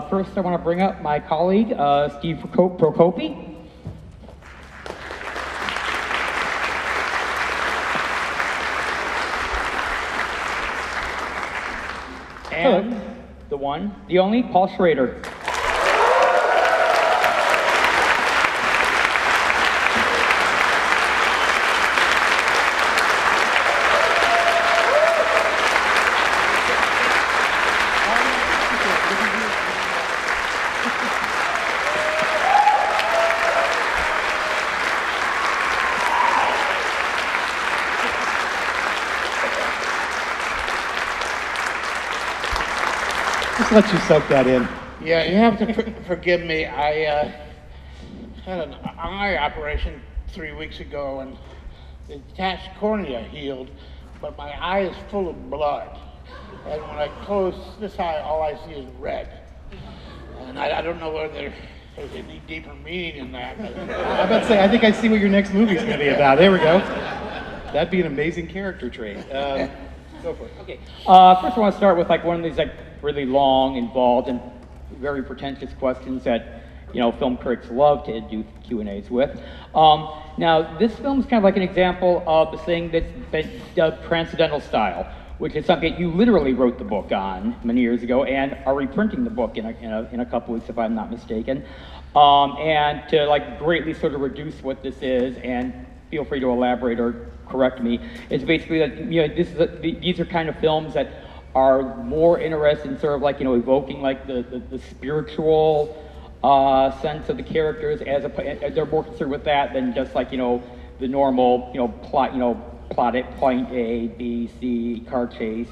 First, I want to bring up my colleague, Steve Prokopy. And hello. The one, the only, Paul Schrader. Just let you soak that in. Yeah, you have to forgive me. I had an eye operation 3 weeks ago, and the detached cornea healed, but my eye is full of blood. And when I close this eye, all I see is red. And I don't know whether there's any deeper meaning in that. I'm about to say, I think I see what your next movie's going to be about. There we go. That'd be an amazing character trait. Go for it. Okay. First, I want to start with one of these really long, involved, and very pretentious questions that film critics love to do Q&As with. Now, this film is kind of like an example of the thing that's transcendental style, which is something you literally wrote the book on many years ago, and are reprinting the book in a couple weeks, if I'm not mistaken. And to greatly sort of reduce what this is, and feel free to elaborate or correct me. It's basically that these are kind of films that are more interested in sort of evoking the spiritual sense of the characters, they're more concerned with that than just the normal plot at point A, B, C, car chase,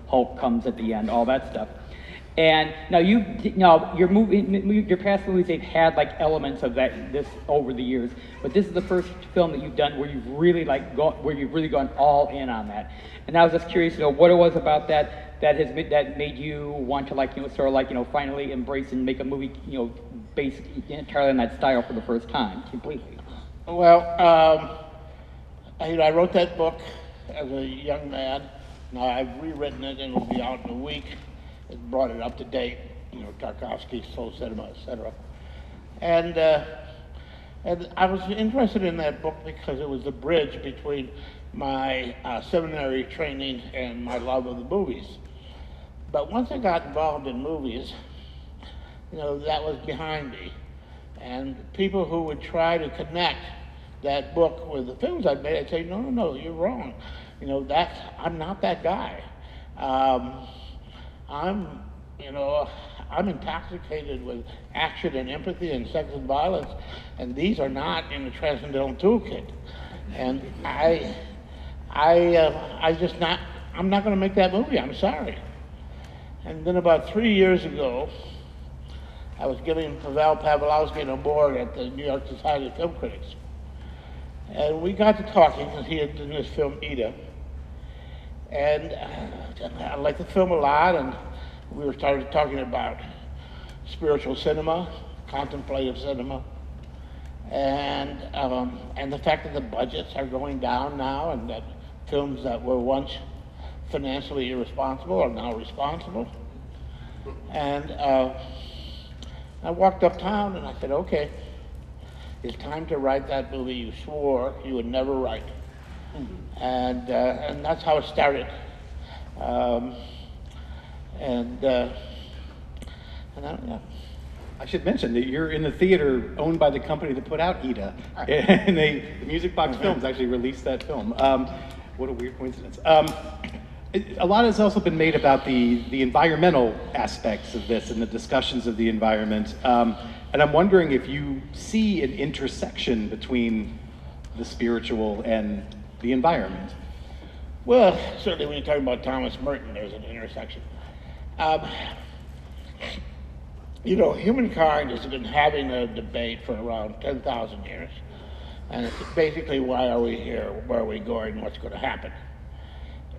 Hulk comes at the end, all that stuff. And now your past movies, they've had elements of this over the years, but this is the first film that you've done where you've really gone all in on that. And I was just curious, what it was about that made you want to finally embrace and make a movie, based entirely on that style for the first time, completely. Well, I wrote that book as a young man. Now I've rewritten it, and it'll be out in a week. It brought it up to date, Tarkovsky, Soul Cinema, etc. And I was interested in that book because it was the bridge between my seminary training and my love of the movies. But once I got involved in movies, that was behind me. And people who would try to connect that book with the films I'd made, I'd say, no, you're wrong. I'm not that guy. I'm intoxicated with action and empathy and sex and violence, and these are not in the Transcendental Toolkit. And I'm not going to make that movie. I'm sorry. And then about 3 years ago, I was giving Pavel Pavlovsky an award at the New York Society of Film Critics. And we got to talking, because he had done this film, Ida. And I liked the film a lot, and we started talking about spiritual cinema, contemplative cinema, and the fact that the budgets are going down now, and that films that were once financially irresponsible are now responsible. And I walked uptown and I said, okay, it's time to write that movie you swore you would never write. And that's how it started. I should mention that you're in the theater owned by the company that put out Ida, and the Music Box Films actually released that film. What a weird coincidence. A lot has also been made about the environmental aspects of this and the discussions of the environment. And I'm wondering if you see an intersection between the spiritual and the environment. Well, certainly when you talk about Thomas Merton, there's an intersection. Humankind has been having a debate for around 10,000 years. And it's basically, why are we here? Where are we going? What's going to happen?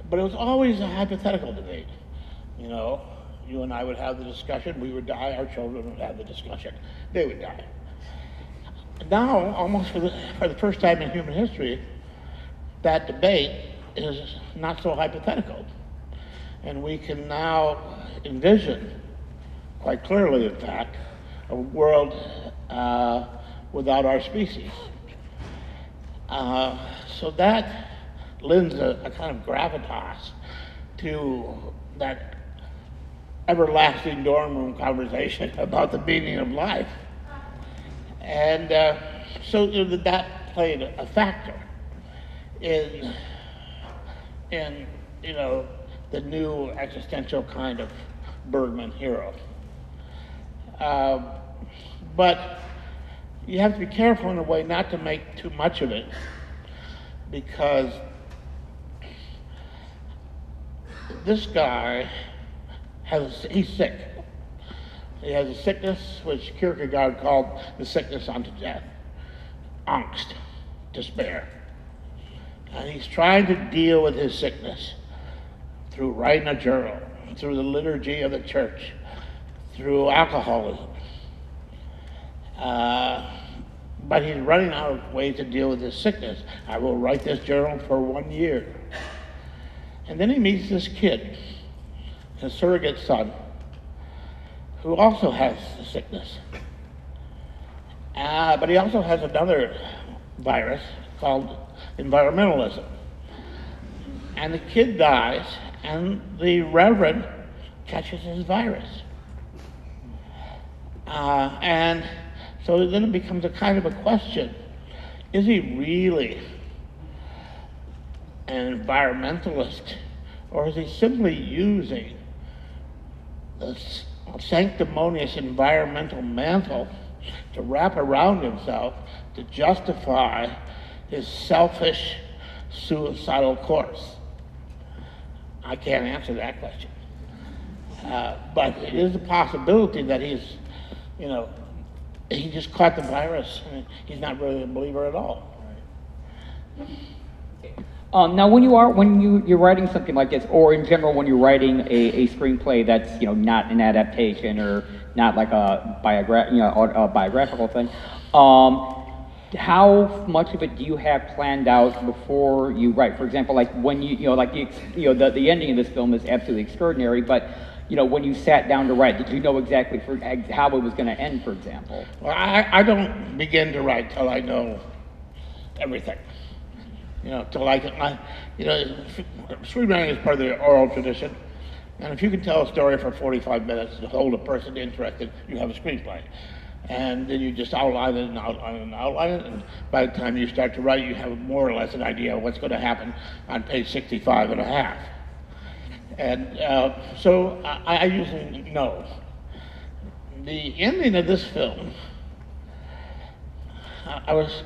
But it was always a hypothetical debate. You and I would have the discussion, we would die, our children would have the discussion, they would die. Now, almost for the first time in human history, that debate is not so hypothetical. And we can now envision quite clearly, in fact, a world without our species. So that lends a kind of gravitas to that everlasting dorm room conversation about the meaning of life. And so that played a factor in the new existential kind of Bergman hero. But you have to be careful in a way not to make too much of it, because this guy he's sick. He has a sickness which Kierkegaard called the sickness unto death, angst, despair. And he's trying to deal with his sickness through writing a journal, through the liturgy of the church, through alcoholism. But he's running out of ways to deal with his sickness. I will write this journal for 1 year. And then he meets this kid, his surrogate son, who also has the sickness. But he also has another virus called environmentalism. And the kid dies, and the reverend catches his virus. And so then it becomes a kind of a question. Is he really an environmentalist, or is he simply using the sanctimonious environmental mantle to wrap around himself to justify his selfish, suicidal course? I can't answer that question. But it is a possibility that he just caught the virus and he's not really a believer at all. Now, when you're writing something like this, or in general when you're writing a screenplay that's not an adaptation or not like a biographical thing, how much of it do you have planned out before you write? For example, like when the ending of this film is absolutely extraordinary, but when you sat down to write, did you know exactly how it was going to end, for example? Well, I don't begin to write till I know everything. Screenwriting is part of the oral tradition, and if you can tell a story for 45 minutes to hold a person interested, you have a screenplay. And then you just outline it and outline it and outline it, and by the time you start to write, you have more or less an idea of what's going to happen on page 65 and a half. And so I usually know. The ending of this film, I was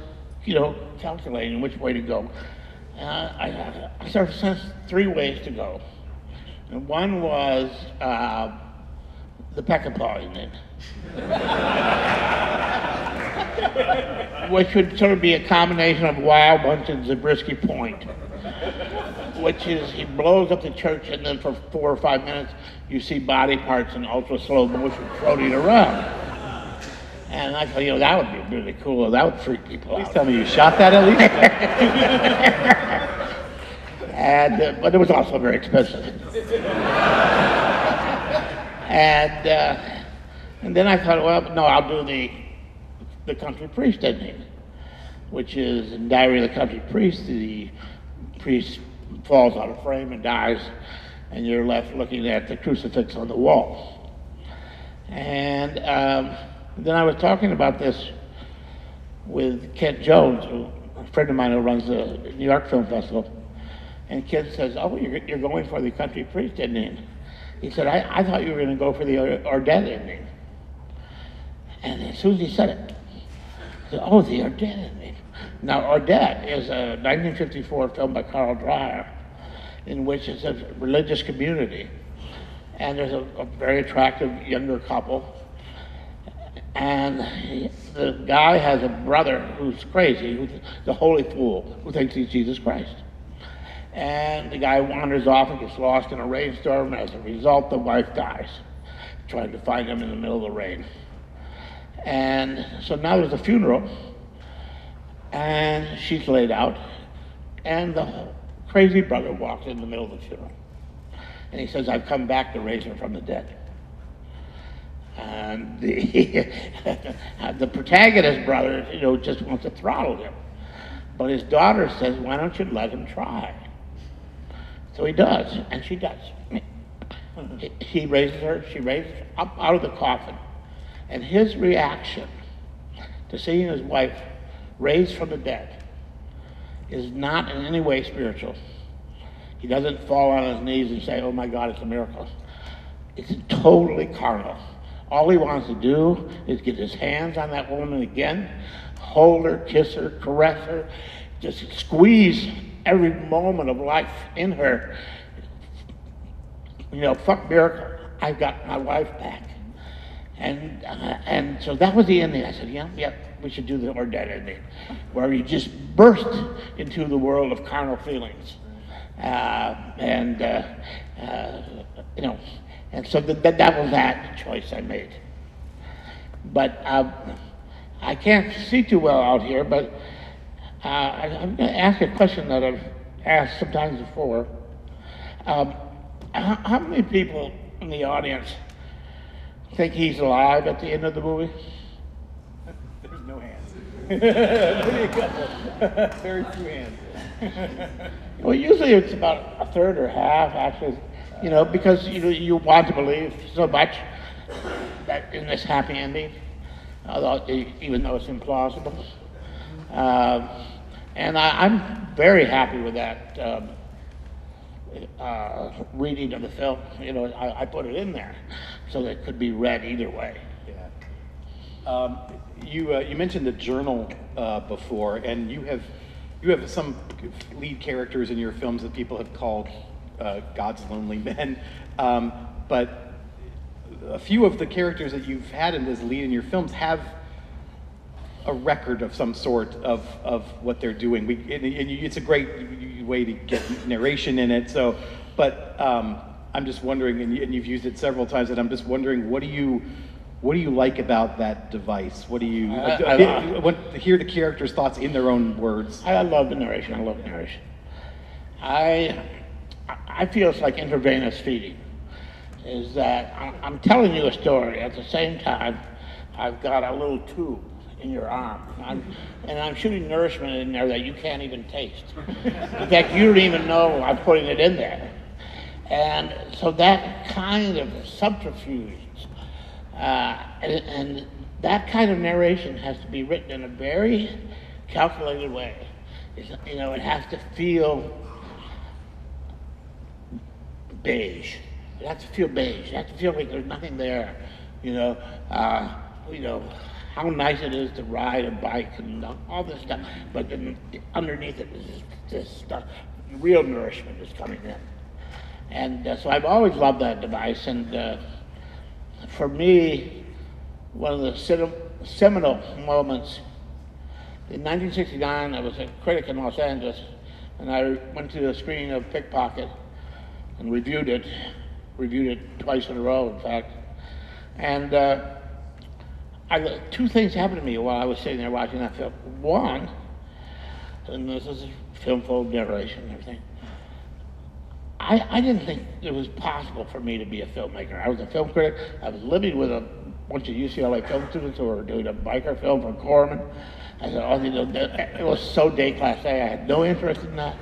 calculating which way to go. I started to sense 3 ways to go. And one was the Peckinpah ending, which would sort of be a combination of Wild Bunch and Zabriskie Point, which is he blows up the church and then for 4 or 5 minutes you see body parts in ultra slow motion floating around. And I thought, that would be really cool. That would freak people out. Please tell me you shot that at least. But it was also very expensive. And then I thought, well, no, I'll do the country priest ending, which is in Diary of the Country Priest. The priest falls out of frame and dies, and you're left looking at the crucifix on the wall. And then I was talking about this with Kent Jones, a friend of mine who runs the New York Film Festival. And Kent says, "Oh, you're going for the country priest ending." He said, I thought you were going to go for the Ordette ending. And as soon as he said it, I said, "Oh, the Ordette ending." Now, Ordette is a 1954 film by Carl Dreyer, in which it's a religious community. And there's a very attractive younger couple. And the guy has a brother who's crazy, who's the holy fool, who thinks he's Jesus Christ. And the guy wanders off and gets lost in a rainstorm, and as a result, the wife dies, trying to find him in the middle of the rain. And so now there's a funeral, and she's laid out, and the crazy brother walks in the middle of the funeral. And he says, "I've come back to raise her from the dead." And the the protagonist brother, just wants to throttle him. But his daughter says, "Why don't you let him try?" So he does, and she does. He raises her, she raises her up out of the coffin. And his reaction to seeing his wife raised from the dead is not in any way spiritual. He doesn't fall on his knees and say, "Oh my God, it's a miracle." It's totally carnal. All he wants to do is get his hands on that woman again, hold her, kiss her, caress her, just squeeze every moment of life in her. Fuck miracle. I've got my wife back. And so that was the ending. I said, yeah, we should do the Or Dead ending, where you just burst into the world of carnal feelings. And so that was that choice I made. But I can't see too well out here, but I'm going to ask a question that I've asked sometimes before. How many people in the audience think he's alive at the end of the movie? There's no hands. Maybe a couple. Very few hands. Well, usually it's about a third or half, actually, because you want to believe so much that in this happy ending, even though it's implausible. And I'm very happy with that reading of the film. I put it in there so that it could be read either way. Yeah. You mentioned the journal before, and you have some lead characters in your films that people have called God's lonely men, but a few of the characters that you've had in this lead in your films have a record of some sort of what they're doing. It's a great way to get narration in it. So, but I'm just wondering, and you've used it several times, and I'm just wondering, what do you like about that device? What do you want to hear the characters' thoughts in their own words? I love the narration. I love narration. I feel it's like intravenous feeding. Is that I'm telling you a story at the same time I've got a little tube in your arm. I'm shooting nourishment in there that you can't even taste. In fact, you don't even know I'm putting it in there. And so that kind of subterfuge and that kind of narration has to be written in a very calculated way. It has to feel beige. It has to feel beige. It has to feel like there's nothing there. How nice it is to ride a bike and all this stuff, but then underneath it is this stuff, real nourishment is coming in. And so I've always loved that device, and for me, one of the seminal moments, in 1969, I was a critic in Los Angeles, and I went to a screening of Pickpocket and reviewed it twice in a row, in fact. And two things happened to me while I was sitting there watching that film. One, and this is a film full of narration and everything, I didn't think it was possible for me to be a filmmaker. I was a film critic. I was living with a bunch of UCLA film students who were doing a biker film for Corman. I said, it was so day class A. I had no interest in that.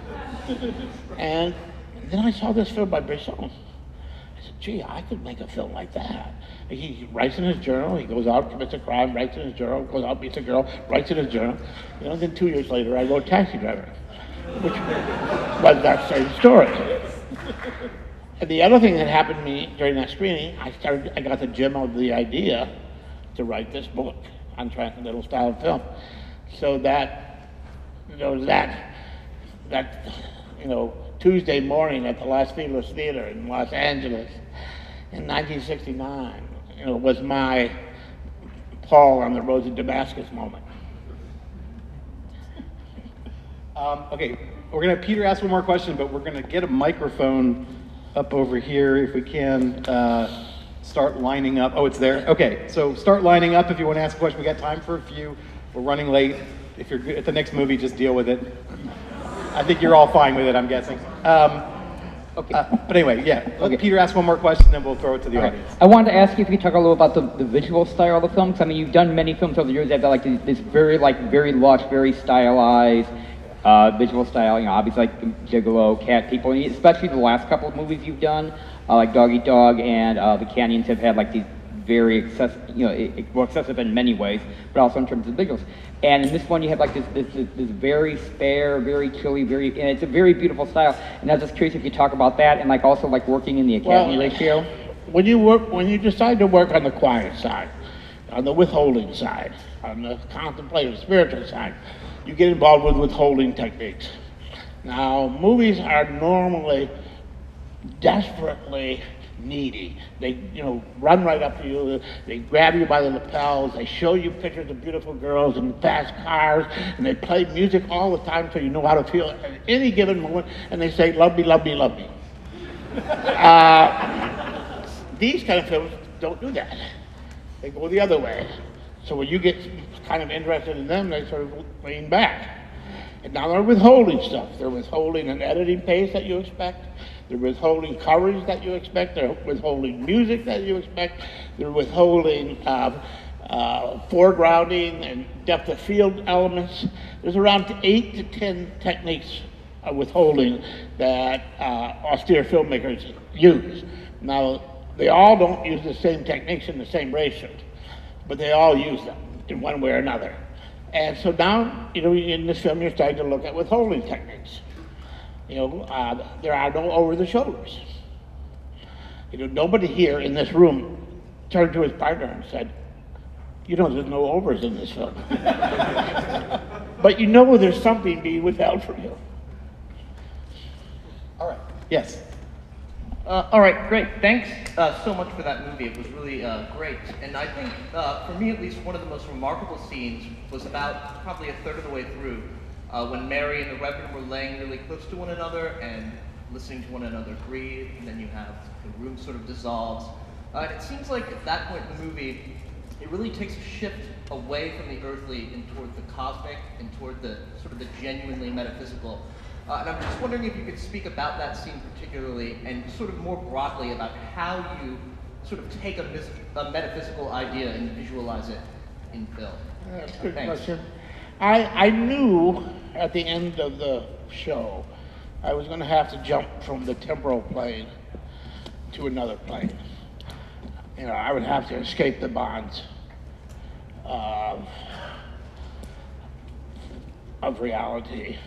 And then I saw this film by Bresson. I said, gee, I could make a film like that. He writes in his journal, he goes out, commits a crime, writes in his journal, goes out, meets a girl, writes in his journal. Then 2 years later, I wrote Taxi Driver, which was that same story. And the other thing that happened to me during that screening, I got the gem of the idea to write this book on transcendental style of film. So that Tuesday morning at the Las Feliz Theater in Los Angeles in 1969, was my Paul on the road to Damascus moment. Okay, we're going to Peter ask one more question, but we're going to get a microphone up over here if we can. Start lining up. Oh, it's there? Okay, so start lining up if you want to ask a question. We got time for a few. We're running late. If you're good at the next movie, just deal with it. I think you're all fine with it, I'm guessing. Okay. But anyway, yeah, let Okay. Peter ask one more question, then we'll throw it to the Okay. audience. I wanted to ask you if you could talk a little about the visual style of the film. 'Cause, I mean, you've done many films over the years that have like this very very lush, very stylized visual style. You know, obviously like Gigolo, Cat People, and especially the last couple of movies you've done, like Dog Eat Dog and The Canyons, have had like these very excessive in many ways, but also in terms of visuals. And in this one, you have like this very spare, very chilly, and it's a very beautiful style. And I was just curious if you talk about that, and like also like working in the Academy ratio. When you decide to work on the quiet side, on the withholding side, on the contemplative, spiritual side, you get involved with withholding techniques. Now, movies are normally desperately needy. They, run right up to you. They grab you by the lapels. They show you pictures of beautiful girls in fast cars, and they play music all the time so you know how to feel at any given moment. And they say, "Love me, love me, love me." These kind of films don't do that. They go the other way. So when you get kind of interested in them, they sort of lean back. And now they're withholding stuff. They're withholding an editing pace that you expect. They're withholding coverage that you expect. They're withholding music that you expect. They're withholding foregrounding and depth of field elements. There's around 8 to 10 techniques of withholding that austere filmmakers use. Now, they all don't use the same techniques in the same ratios, but they all use them in one way or another. And so now, in this film, you're starting to look at withholding techniques. There are no over-the-shoulders. Nobody here in this room turned to his partner and said, there's no overs in this film. But there's something being withheld from you. All right. Yes. All right, great. Thanks so much for that movie. It was really great. And I think, for me at least, one of the most remarkable scenes was about probably a third of the way through, when Mary and the Reverend were laying really close to one another and listening to one another breathe, and then you have the room sort of dissolves. And it seems like at that point in the movie, it really takes a shift away from the earthly and toward the cosmic and toward the sort of the genuinely metaphysical. And I'm just wondering if you could speak about that scene particularly, and sort of more broadly about how you sort of take a metaphysical idea and visualize it in film. That's a good Thanks. question. I knew at the end of the show I was going to have to jump from the temporal plane to another plane. I would have to escape the bonds of reality.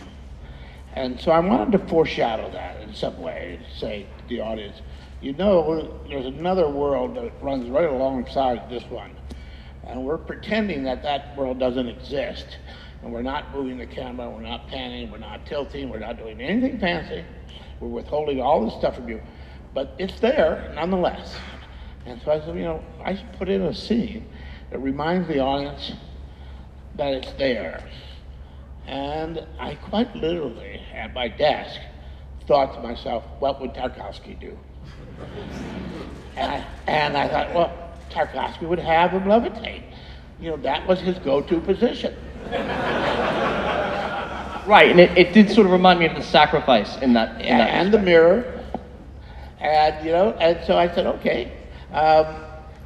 And so I wanted to foreshadow that in some way, and say to the audience, there's another world that runs right alongside this one. And we're pretending that that world doesn't exist. And we're not moving the camera, we're not panning, we're not tilting, we're not doing anything fancy. We're withholding all this stuff from you. But it's there nonetheless. And so I said, I should put in a scene that reminds the audience that it's there. And I quite literally, at my desk, thought to myself, what would Tarkovsky do? And I thought, well, Tarkovsky would have him levitate. That was his go-to position. Right, and it did sort of remind me of The Sacrifice in that And the mirror. And, and so I said, okay,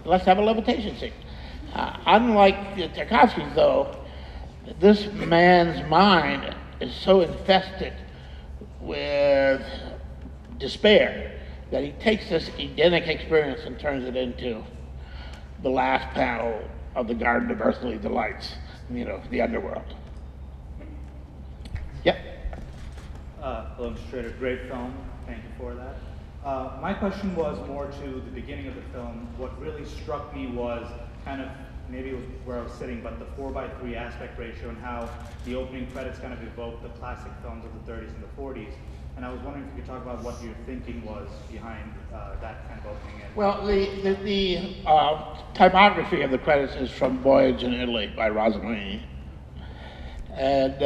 let's have a levitation scene. Unlike Tarkovsky's, though, this man's mind is so infested with despair that he takes this Edenic experience and turns it into the last panel of the Garden of Earthly Delights, the underworld. Yep. Hello, Mr. Schrader. Great film. Thank you for that. My question was more to the beginning of the film. What really struck me was kind of, maybe it was where I was sitting, but the 4:3 aspect ratio and how the opening credits kind of evoked the classic films of the 30s and the 40s. And I was wondering if you could talk about what your thinking was behind that kind of opening. Well, the typography of the credits is from Voyage in Italy by Rossellini. And,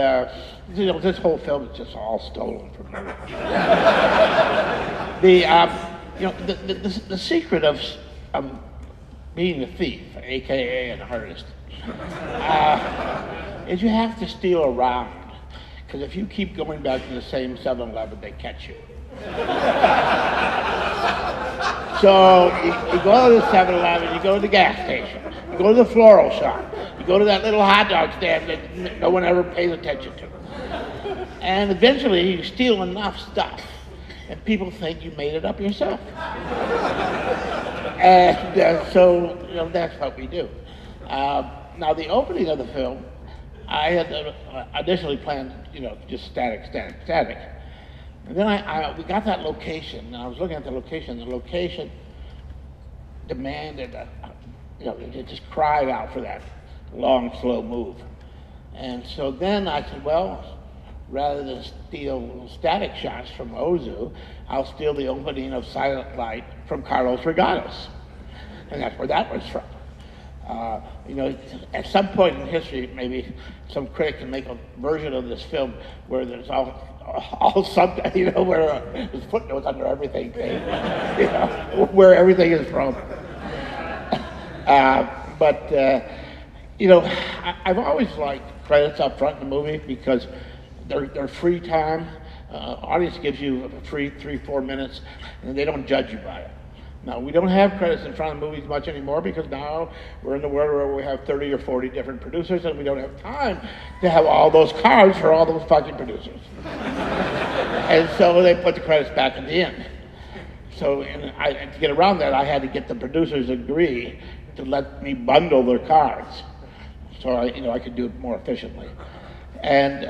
this whole film is just all stolen from me. The secret of being a thief, AKA an artist, is you have to steal around. Because if you keep going back to the same 7-Eleven, they catch you. So you go to the 7-Eleven, you go to the gas station, you go to the floral shop, you go to that little hot dog stand that no one ever pays attention to. And eventually you steal enough stuff and people think you made it up yourself. And so, that's what we do. Now the opening of the film, I had initially planned, just static. And then we got that location, and I was looking at the location demanded, it just cried out for that long, slow move. And so then I said, well, rather than steal static shots from Ozu, I'll steal the opening of Silent Light from Carlos Regados. And that's where that was from. At some point in history, maybe some critic can make a version of this film where there's all something, where there's footnotes under everything, where everything is from. I've always liked credits up front in the movie because they're free time. Audience gives you a free 3-4 minutes, and they don't judge you by it. Now, we don't have credits in front of movies much anymore because now we're in the world where we have 30 or 40 different producers and we don't have time to have all those cards for all those fucking producers. And so they put the credits back at the end. So to get around that, I had to get the producers to agree to let me bundle their cards so I could do it more efficiently. And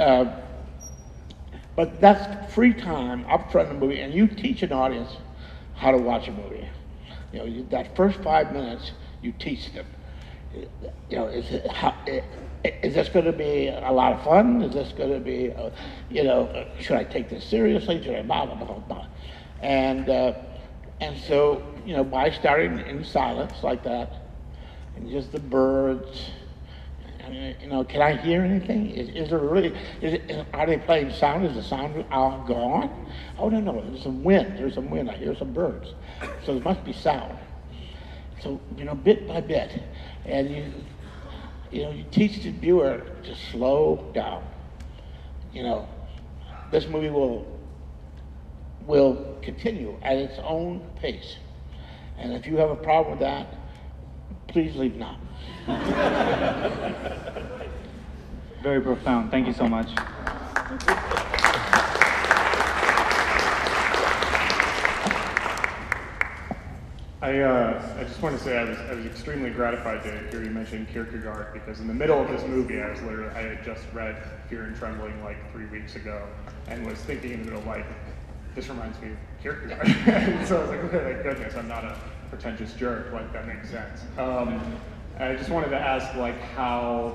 but that's free time up front in the movie, and you teach an audience how to watch a movie. That first 5 minutes, you teach them. Is this going to be a lot of fun? Is this going to be, should I take this seriously? Should I blah, blah, blah, blah. And so, by starting in silence like that, and just the birds, can I hear anything? Is there really, are they playing sound? Is the sound all gone? Oh, no, there's some wind. I hear some birds. So there must be sound. So, bit by bit. And you teach the viewer to slow down. This movie will continue at its own pace. And if you have a problem with that, please leave now. Very profound. Thank you so much. I just want to say I was extremely gratified to hear you mention Kierkegaard, because in the middle of this movie I had just read Fear and Trembling like 3 weeks ago and was thinking in the middle, like, this reminds me of Kierkegaard. And so I was like, okay, thank goodness I'm not a pretentious jerk, like that makes sense. I just wanted to ask, like, how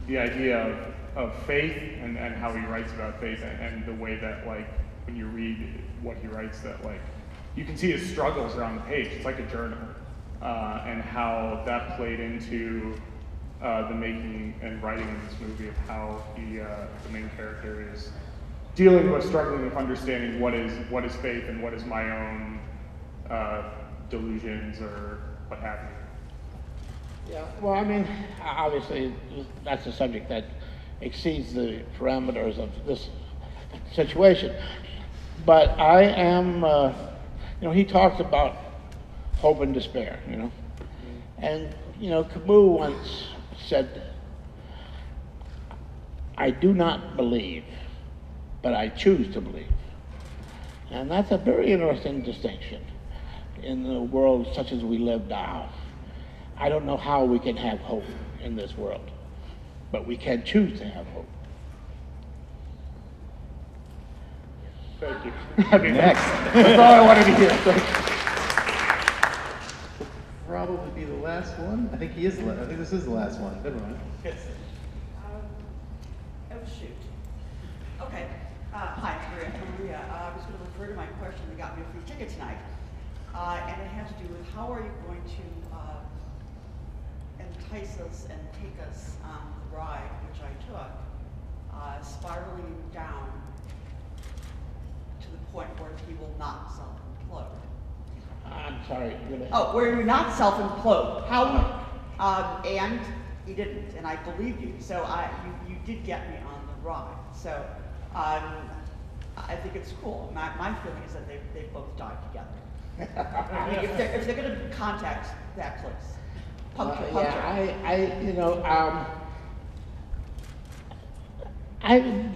the idea of faith and how he writes about faith and the way that, like, when you read what he writes, that, like, you can see his struggles are on the page. It's like a journal, and how that played into the making and writing of this movie, of how the main character is dealing with, struggling with understanding what is faith and what is my own delusions or what have you. Yeah, well, obviously that's a subject that exceeds the parameters of this situation. But I am, he talks about hope and despair, And, Camus once said, I do not believe, but I choose to believe. And that's a very interesting distinction in the world such as we live now. I don't know how we can have hope in this world, but we can choose to have hope. Thank you. Next. That's all I wanted to hear. Thank you. Probably be the last one. I think this is the last one. Good one. Yes. Oh, shoot. Okay. Hi, Maria. I was going to refer to my question that got me a free ticket tonight. And it has to do with how are you going to entice us and take us on the ride, which I took, spiraling down to the point where he will not self-implode. I'm sorry. Where you're not self-implode. How? And he didn't, and I believe you. So you did get me on the ride. So I think it's it's cool. My feeling is that they both died together. I mean, if they're gonna contact that close.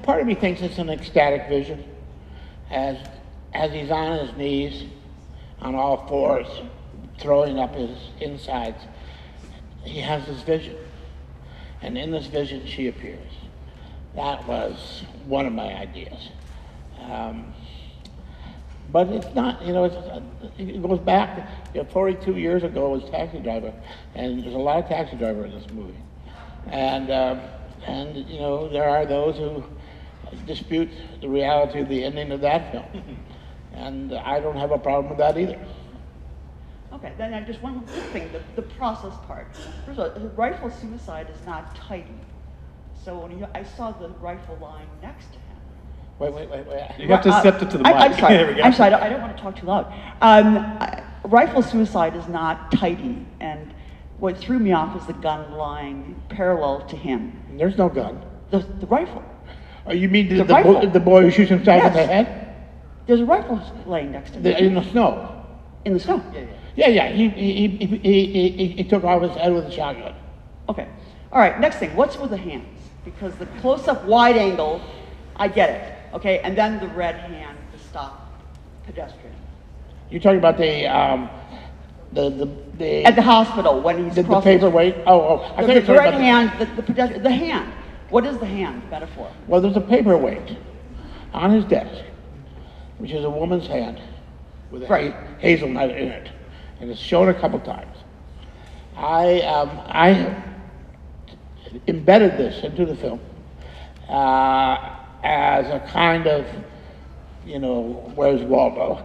Part of me thinks it's an ecstatic vision, as he's on his knees, on all fours, throwing up his insides. He has this vision, and in this vision she appears. That was one of my ideas. But it's not, it goes back, 42 years ago I was a taxi driver, and there's a lot of taxi drivers in this movie. And there are those who dispute the reality of the ending of that film. And I don't have a problem with that either. Okay, then I just one more thing, the process part. First of all, the rifle suicide is not tidy. So when I saw the rifle lying next to him. Wait. You have to step it to the mic. I'm sorry. There we go. I'm sorry. I don't want to talk too loud. Rifle suicide is not tidy, and what threw me off is the gun lying parallel to him. There's no gun. The rifle. Oh, you mean the rifle. the boy who shoots himself in the Yes. head? There's a rifle laying next to him. In the snow. In the snow. Yeah. He took off his head with a shotgun. Okay. All right. Next thing. What's with the hands? Because the close-up, wide angle, I get it. Okay. And then the red hand to stop pedestrian. You're talking about the At the hospital when he's the crossing. paperweight. Oh. I think The red hand. The pedestrian. The hand. What is the hand metaphor? Well, there's a paperweight on his desk, which is a woman's hand with a Right. hazelnut in it, and it's shown a couple times. I embedded this into the film as a kind of, where's Waldo?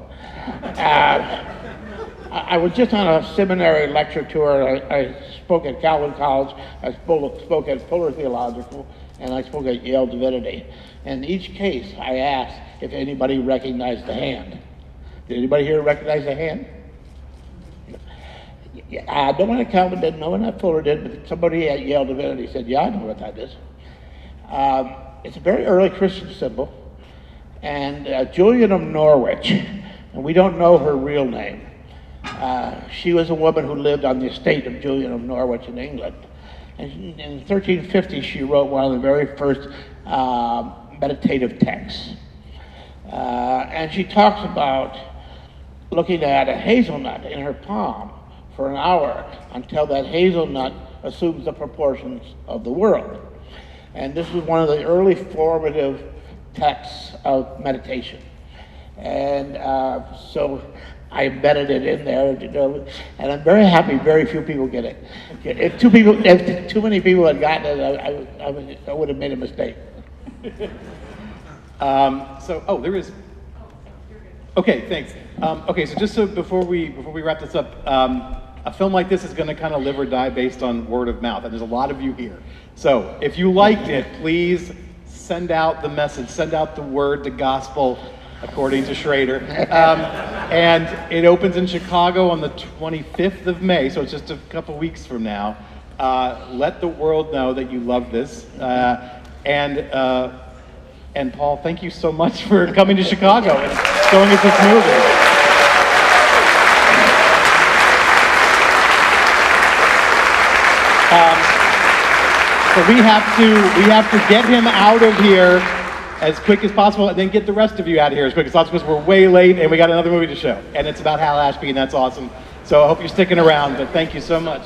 I was just on a seminary lecture tour. I spoke at Calvin College, I spoke at Fuller Theological, and I spoke at Yale Divinity. And in each case, I asked if anybody recognized the hand. Did anybody here recognize the hand? No one at Calvin did, no one at Fuller did, but somebody at Yale Divinity said, yeah, I know what that is. It's a very early Christian symbol. And Julian of Norwich, and we don't know her real name. She was a woman who lived on the estate of Julian of Norwich in England. And in 1350, she wrote one of the very first meditative texts. And she talks about looking at a hazelnut in her palm for an hour until that hazelnut assumes the proportions of the world. And this was one of the early formative texts of meditation. And so I embedded it in there, and I'm very happy very few people get it. If too many people had gotten it, I would have made a mistake. There is. Okay, thanks. So just before we wrap this up, a film like this is going to kind of live or die based on word of mouth, and there's a lot of you here. So if you liked it, please send out the message, send out the word, the gospel, according to Schrader. And it opens in Chicago on the 25th of May, so it's just a couple weeks from now. Let the world know that you love this. And Paul, thank you so much for coming to Chicago and showing us this movie. So we have to get him out of here as quick as possible, and then get the rest of you out of here as quick as possible, because we're way late and we got another movie to show. And it's about Hal Ashby, and that's awesome. So I hope you're sticking around, but thank you so much.